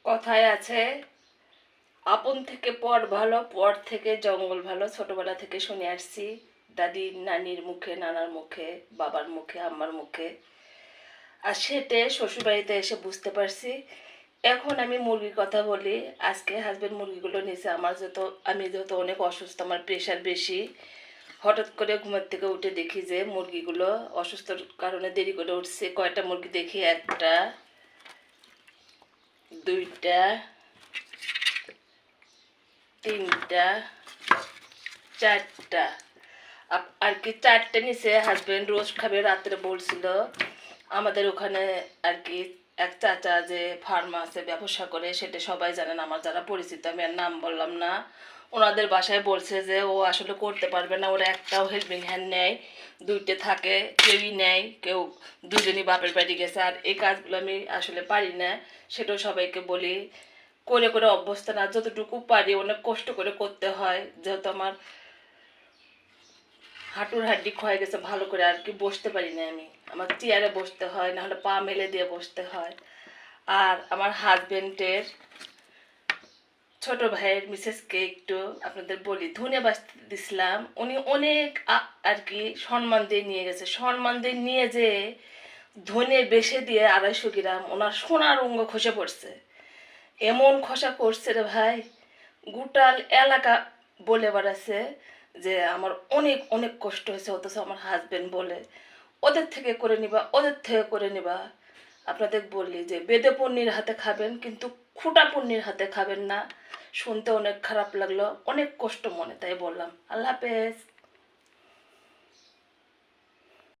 কথায় আছে, আপন থেকে পর ভালো, পর থেকে জঙ্গল ভালো। ছোটবেলা থেকে শুনে আসছি দাদি নানির মুখে, নানার মুখে, বাবার মুখে, আম্মার মুখে। আর সেটে শ্বশুরবাড়িতে এসে বুঝতে পারছি। এখন আমি মুরগির কথা বলি। আজকে হাজবেন্ড মুরগিগুলো নিয়েছে। আমি যেহেতু অনেক অসুস্থ, আমার প্রেশার বেশি। হঠাৎ করে ঘুমের থেকে উঠে দেখি যে মুরগিগুলো অসুস্থর কারণে দেরি করে উঠছে। কয়টা মুরগি দেখি? একটা, দুইটা, তিনটা, চারটা। আর কি চারটে নিচে হাজবেন্ড রোজ খাবে রাত্রে বলছিল। আমাদের ওখানে আর কি এক চাচা যে ফার্ম আছে, ব্যবসা করে, সেটা সবাই জানেন, আমার যারা পরিচিত, আমি আর নাম বললাম না। ওনাদের বাসায় বলছে যে ও আসলে করতে পারবে না, ওরা একটাও হেল্পিং হ্যান্ড নেয়, দুইটে থাকে, কেউই নেয়, কেউ দুজনই বাপের বাড়ি গেছে। আর এই কাজগুলো আমি আসলে পারি না, সেটাও সবাইকে বলি। করে করে অভ্যস্ত না, যতটুকু পারি অনেক কষ্ট করে করতে হয়, যেহেতু আমার হাঁটুর হাড্ডি ক্ষয়ে গেছে, ভালো করে আর কি বসতে পারি না আমি। আমার চেয়ারে বসতে হয়, নাহলে পা মেলে দিয়ে বসতে হয়। আর আমার হাজবেন্ডের ছোট ভাইয়ের মিসেসকে একটু আপনাদের বলি, ধন্যবাদ দিছিলাম। উনি অনেক আর কি সম্মান দিয়ে নিয়ে গেছে। সম্মান দিয়ে নিয়ে যে ধনে বেশে দিয়ে 250 গ্রাম ওনার সোনার অঙ্গ খসে পড়ছে। এমন খসা করছে রে ভাই, গোটাল এলাকা বলে বেড়াচ্ছে যে আমার অনেক অনেক কষ্ট হয়েছে। অথচ আমার হাজবেন্ড বলে ওদের থেকে করে নিবা, ওদের থেকে করে নিবা। আপনাদের বললি যে বেদে পন্নির হাতে খাবেন, কিন্তু খুঁটা পন্নির হাতে খাবেন না। শুনতে অনেক খারাপ লাগলো, অনেক কষ্ট মনে, তাই বললাম। আল্লাহ হাফেজ।